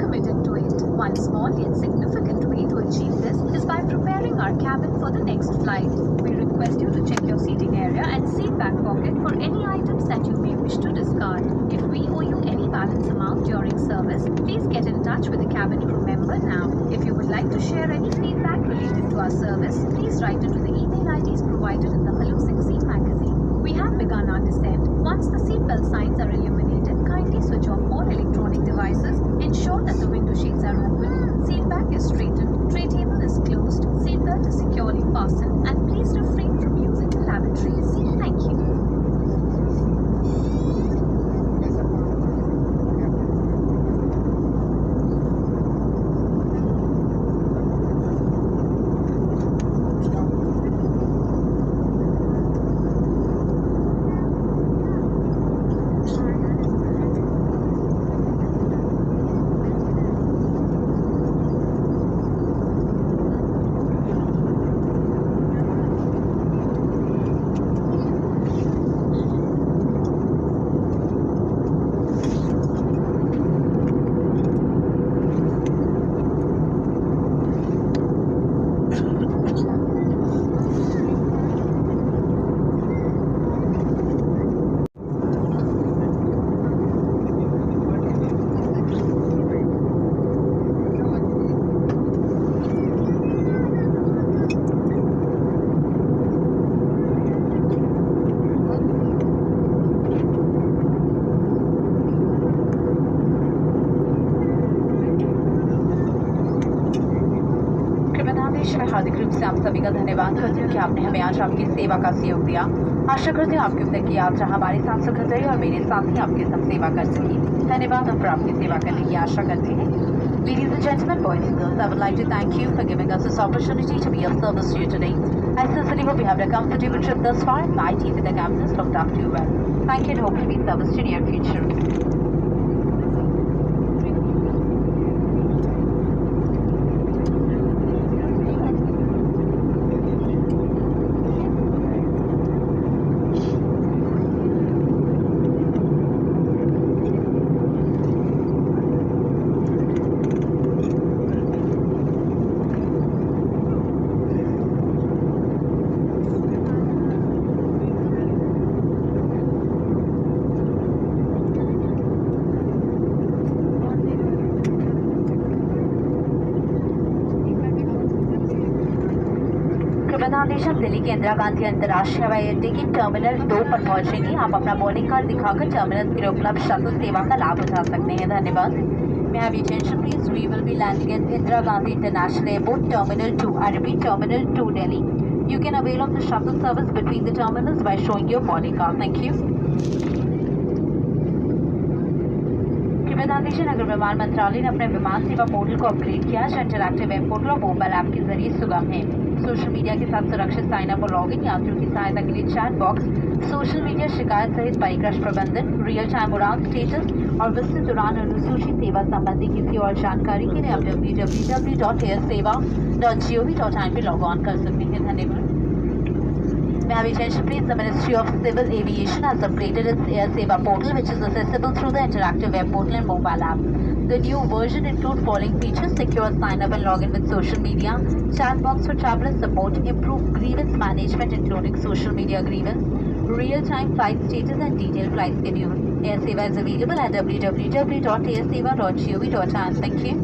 committed to it. One small yet significant way to achieve this is by preparing our cabin for the next flight. We request you to check your seating area and seat back pocket for any items that you may wish to discard. If we owe you any balance amount during service, please get in touch with the cabin crew member now. If you would like to share any feedback related to our service, please write it to the email IDs provided in the Hello 6C magazine. We have begun our descent. Once the seatbelt signs are illuminated, kindly switch off all electronic devices. Ensure that the window shades are open, seat back is straightened, tray table is closed, seatbelt is securely fastened, and please refrain from using the lavatories. Thank you. मैं हार्दिक रूप से आप सभी का धन्यवाद करती हूँ कि आपने हमें आज आपकी सेवा का सहयोग दिया। आशा करती हूँ आपकी तक की यात्रा हमारे साथ सुखद रही और मेरे साथ ही आपके साथ सेवा कर सकी। धन्यवाद और आपकी सेवा करने की आशा करते हैं। Ladies and gentlemen, boys and girls, I would like to thank you for giving us this opportunity to be of service to you today. I sincerely hope you have a comfortable trip thus far. My team in the cabin has looked after you well. Thank you and hope to be service to your future. प्रधानदेशम Delhi के इंदिरा गांधी अंतर्राष्ट्रीय हवाई अड्डे की terminal 2 पर पहुंचेंगे। आप अपना boarding card दिखाकर टर्मिनल के उपलब्ध शटल सेवा का लाभ उठा सकते हैं। धन्यवाद। May I have your attention please? We will be landing at Indira Gandhi International Airport, Terminal 2. I repeat, Terminal 2, Delhi. You can avail of the shuttle service between the terminals by showing your boarding card. Thank you. प्रधानमंत्री नगर विमान मंत्रालय ने अपने विमान सेवा portal को upgrade किया जो इंटरैक्टिव वेब पोर्टल और मोबाइल ऐप के जरिए सुगम है। सोशल मीडिया के साथ सुरक्षित साइन अप और लॉगिन, यात्रियों की सहायता के लिए चैट बॉक्स, सोशल मीडिया शिकायत सहित परिग्रह प्रबंधन, रियल टाइम उड़ान स्टेटस और विस्तृत उड़ान अनुसूची सेवा संबंधी किसी और जानकारी के लिए आप www.airseva.gov.in पर लॉग ऑन कर सकते हैं। धन्यवाद। May I have your attention please? The Ministry of Civil Aviation has upgraded its Air Seva portal, which is accessible through the interactive web portal and mobile app. The new version includes following features: secure sign-up and login with social media, chat box for traveler support, improved grievance management including social media grievance, real-time flight status and detailed flight schedule. Air Seva is available at www.airseva.gov.in. Thank you.